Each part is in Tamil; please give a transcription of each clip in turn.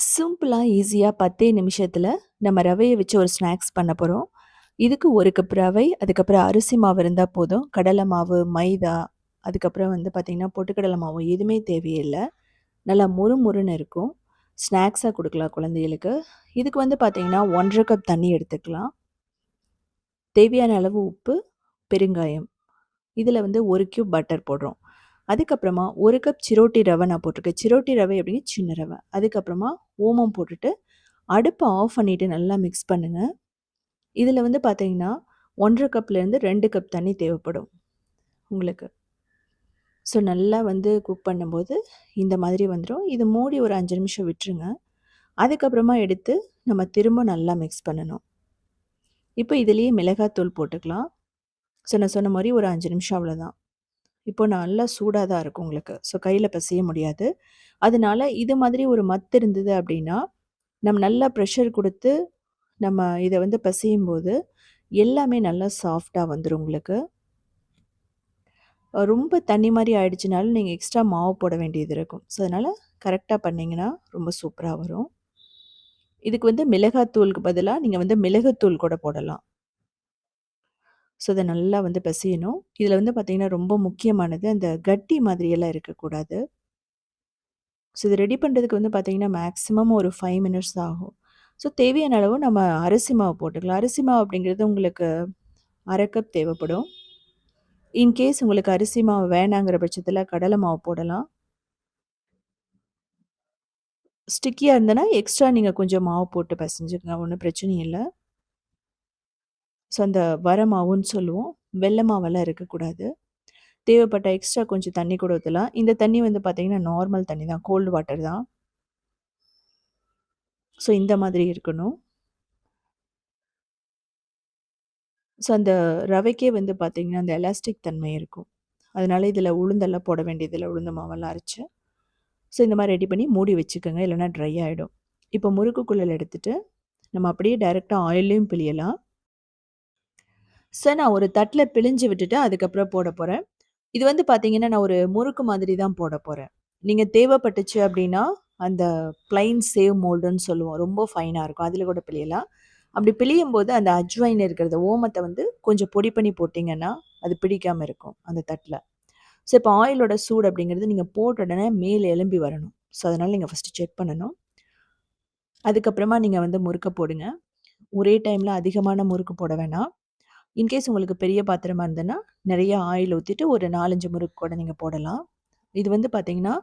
சிம்பிளா, ஈஸியா 10 நிமிஷத்துல நம்ம ரவைய வச்சு ஒரு ஸ்நாக்ஸ் பண்ண போறோம். இதுக்கு 1 கப் ரவை, அதுக்கப்புறம் அரிசி மாவு இருந்தா போதும். கடலை மாவு, மைதா, அதுக்கப்புறம் வந்து பார்த்தீங்கன்னா, பொட்டுக்கடலை மாவு எதுவுமே தேவையில்ல. நல்லா மொறுமொறுன்னு இருக்கும். ஸ்நாக்ஸா குடுக்கலாம் குழந்தைகளுக்கு. இதுக்கு வந்து பார்த்தீங்கன்னா, 1 1/2 கப் தண்ணி எடுத்துக்கலாம். தேவையான அளவு உப்பு, பெருங்காயம். இதில வந்து 1 கியூப் பட்டர் போடுறோம். அதுக்கப்புறமா 1 கப் சிரோட்டி ரவை நான் போட்டிருக்கேன். சிரோட்டி ரவை அப்படின்னா சின்ன ரவை. அதுக்கப்புறமா ஓமம் போட்டுட்டு அடுப்ப ஆஃப் பண்ணிட்டு நல்லா மிக்ஸ் பண்ணுங்க. இதில வந்து பார்த்தீங்கன்னா, 1 1/2 கப்லேருந்து 2 கப் தண்ணி தேவைப்படும் உங்களுக்கு. ஸோ நல்லா வந்து குக் பண்ணும்போது இந்த மாதிரி வந்துரும். இது மூடி ஒரு 5 நிமிஷம் விட்டுருங்க. அதுக்கப்புறமா எடுத்து நம்ம திரும்ப நல்லா மிக்ஸ் பண்ணணும். இப்போ இதிலேயே மிளகாத்தூள் போட்டுக்கலாம். ஸோ நான் சொன்ன மாரி ஒரு 5 நிமிஷம் அவ்வளோதான். இப்போ நல்லா சூடா தான் இருக்கும் உங்களுக்கு. ஸோ கையில பெசைய முடியாது. அதனால இது மாதிரி ஒரு மத்து இருந்தது அப்படின்னா, நம்ம நல்லா ப்ரெஷர் குடுத்து நம்ம இத வந்து பெசையும்போது, எல்லாமே நல்லா சாஃப்ட்டா வந்துரும் உங்களுக்கு. ரொம்ப தண்ணி மாரி ஆயிடுச்சுனாலும் நீங்க எக்ஸ்ட்ரா மாவு போட வேண்டியது இருக்கும். ஸோ, அதனால கரெக்ட்டா பண்ணீங்கன்னா, ரொம்ப சூப்பரா வரும். இதுக்கு வந்து மிளகாத்தூளுக்கு பதிலா நீங்க வந்து மிளகுத்தூள் கூட போடலாம். ஸோ, இத நல்லா வந்து பெசையணும். இதில வந்து பார்த்தீங்கன்னா, ரொம்ப முக்கியமானது அந்த கட்டி மாதிரியெல்லாம் இருக்கக்கூடாது. ஸோ, இத ரெடி பண்றதுக்கு வந்து பார்த்தீங்கன்னா, மேக்ஸிமம் ஒரு 5 மினிட்ஸ் தான் ஆகும். ஸோ, தேவையான அளவு நம்ம அரிசி மாவு போட்டுக்கலாம். அரிசி மாவு அப்படிங்கிறது உங்களுக்கு 1/2 கப் தேவைப்படும். இன்கேஸ் உங்களுக்கு அரிசி மாவு வேணாங்கிற பட்சத்தில கடலை மாவு போடலாம். ஸ்டிக்கியா இருந்தனா, எக்ஸ்ட்ரா நீங்க கொஞ்சம் மாவு போட்டு பெசஞ்சுக்கங்க. ஒண்ணும் பிரச்சனை இல்ல. ஸோ, அந்த வர மாவுன்னு சொல்லுவோம். வெள்ள மாவெல்லாம் இருக்கக்கூடாது. தேவைப்பட்ட எக்ஸ்ட்ரா கொஞ்சம் தண்ணி கூட ஊத்தலாம். இந்த தண்ணி வந்து பார்த்தீங்கன்னா, நார்மல் தண்ணி தான். கோல்டு வாட்டர் தான். ஸோ, இந்த மாதிரி இருக்கணும். ஸோ, அந்த ரவைக்கே வந்து பார்த்தீங்கன்னா, அந்த எலாஸ்டிக் தன்மை இருக்கும். அதனால இதில உளுந்தெல்லாம் போட வேண்டியதில்ல. உளுந்து மாவெல்லாம் அரைச்சு. ஸோ, இந்த மாரி ரெடி பண்ணி மூடி வச்சுக்கோங்க. இல்லன்னா ட்ரை ஆயிடும். இப்போ முறுக்கு குழல் எடுத்துட்டு, நம்ம அப்படியே டைரக்ட்டா ஆயில்லயும் பிழியலாம். நான் ஒரு தட்ல பிழிஞ்சு விட்டுட்டு அதுக்கப்புறம் போட போறேன். இது வந்து பார்த்தீங்கன்னா, நான் ஒரு முறுக்கு மாதிரி தான் போட போறேன். நீங்க தேவைப்பட்டுச்சு அப்டின்னா, அந்த பிளைன் சேவ் மோல்டுன்னு சொல்லுவோம். ரொம்ப ஃபைனா இருக்கும். அதில கூட பிழியலாம். அப்படி பிழியும்போது அந்த அஜ்வைன் இருக்கிறது ஓமத்த வந்து கொஞ்சம் பொடி பண்ணி போட்டீங்கன்னா, அது பிடிக்காம இருக்கும் அந்த தட்ல. இப்போ ஆயிலோட சூடு அப்படிங்கிறது நீங்க போட்ட உடனே மேல் எலும்பி வரணும். அதனால நீங்க ஃபர்ஸ்ட்டு செக் பண்ணணும். அதுக்கப்புறமா நீங்க வந்து முறுக்க போடுங்க. ஒரே டைம்ல அதிகமான முறுக்கு போட வேணாம். இன்கேஸ் உங்களுக்கு பெரிய பாத்திரமா இருந்ததுன்னா, நெறைய ஆயில் ஊத்திட்டு ஒரு 4, 5 முறுக்கு கூட நீங்க போடலாம். இது வந்து பார்த்தீங்கன்னா,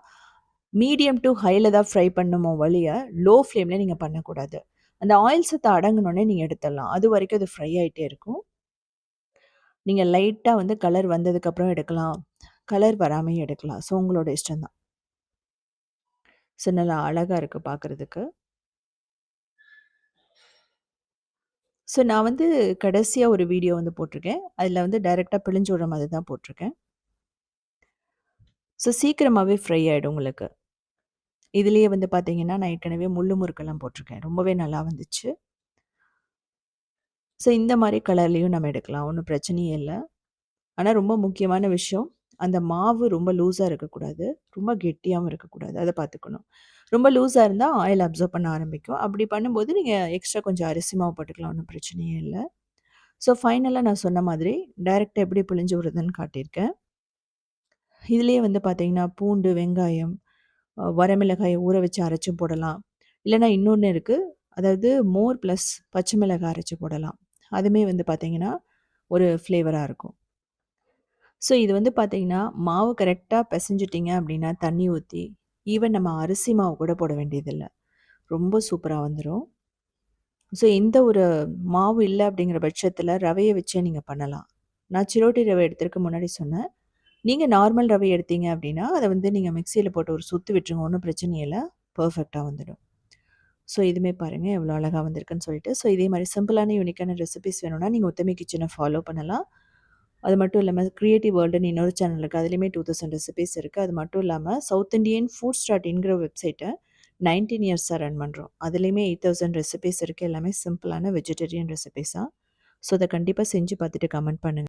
மீடியம் டூ ஹைல தான் ஃப்ரை பண்ணணுமோ ஒழிய, லோ ஃப்ளேம்ல நீங்க பண்ணக்கூடாது. அந்த ஆயில் சத்து அடங்குனோனே நீங்க எடுத்துடலாம். அதுவரைக்கும் அது ஃப்ரை ஆயிட்டே இருக்கும். நீங்க லைட்டா வந்து கலர் வந்ததுக்கப்புறம் எடுக்கலாம். கலர் வராமயும் எடுக்கலாம். உங்களோட இஷ்டம் தான். நல்லா அழகா இருக்கு பார்க்கறதுக்கு. நான் வந்து கடைசியா ஒரு வீடியோ வந்து போட்டிருக்கேன். அதில வந்து டைரக்ட்டா பிழிஞ்சு விடுற மாதிரி தான் போட்டிருக்கேன். சீக்கிரமாவே ஃப்ரை ஆயிடும் உங்களுக்கு. இதிலேயே வந்து பார்த்தீங்கன்னா, நான் ஏற்கனவே முள்ளு முறுக்கெல்லாம் போட்டிருக்கேன். ரொம்பவே நல்லா வந்துச்சு. இந்த மாரி கலர்லயும் நம்ம எடுக்கலாம். ஒண்ணும் பிரச்சனையே இல்ல. ஆனா ரொம்ப முக்கியமான விஷயம், அந்த மாவு ரொம்ப லூஸா இருக்கக்கூடாது. ரொம்ப கெட்டியாவும் இருக்கக்கூடாது. அத பார்த்துக்கணும். ரொம்ப லூஸா இருந்தா ஆயில் அப்சர்வ் பண்ண ஆரம்பிக்கும். அப்படி பண்ணும்போது நீங்க எக்ஸ்ட்ரா கொஞ்சம் அரிசி மாவு போட்டுக்கலாம். ஒண்ணும் பிரச்சனையே இல்ல. ஃபைனலா நான் சொன்ன மாதிரி டைரக்ட்டா எப்படி பிழிஞ்சு விடுறதுன்னு காட்டியிருக்கேன். இதிலேயே வந்து பார்த்தீங்கன்னா, பூண்டு, வெங்காயம், வரமிளகாய ஊற வச்சு அரைச்சும் போடலாம். இல்லன்னா இன்னொன்னு இருக்கு. அதாவது மோர் பிளஸ் பச்சை மிளகாய் அரைச்சு போடலாம். அதுவுமே வந்து பார்த்தீங்கன்னா, ஒரு ஃப்ளேவரா இருக்கும். இது வந்து பார்த்தீங்கன்னா, மாவு கரெக்ட்டா பெசஞ்சுட்டீங்க அப்டின்னா, தண்ணி ஊத்தி, ஈவன் நம்ம அரிசி மாவு கூட போட வேண்டியதில்ல. ரொம்ப சூப்பரா வந்துரும். எந்த ஒரு மாவு இல்ல அப்டிங்கிற பட்சத்தில ரவைய வச்சே நீங்க பண்ணலாம். நான் சிரோட்டி ரவை எடுத்திருக்க முன்னாடி சொன்னேன். நீங்க நார்மல் ரவை எடுத்தீங்க அப்டின்னா, அத வந்து நீங்க மிக்ஸியில போட்டு ஒரு சுத்து விட்டுருங்க. ஒண்ணும் பிரச்சனை இல்ல. பெர்ஃபெக்ட்டா வந்துடும். இதுவுமே பாருங்க எவ்வளோ அழகா வந்திருக்குன்னு சொல்லிட்டு. இதே மாரி சிம்பிளான யூனிக்கான ரெசிபீஸ் வேணும்னா, நீங்க உத்தமி கிச்சன ஃபாலோ பண்ணலாம். அது மட்டும் இல்லாம கிரியேட்டிவ் வேர்ல்டுன்னு இன்னொரு சேனல் இருக்கு. அதிலயுமே 2000 ரெசிபீஸ் இருக்கு. அது மட்டும் இல்லாம சவுத் இண்டியன் ஃபுட்ஸ் டாட் இன்ங்கிற வெப்சைட்ட 19 இயர்ஸா ரன் பண்றோம். அதிலயுமே 8000 ரெசிபீஸ் இருக்கு. எல்லாமே சிம்பிளான வெஜிடேரியன் ரெசிபீஸா. அத கண்டிப்பா செஞ்சு பார்த்துட்டு கமெண்ட் பண்ணுங்க.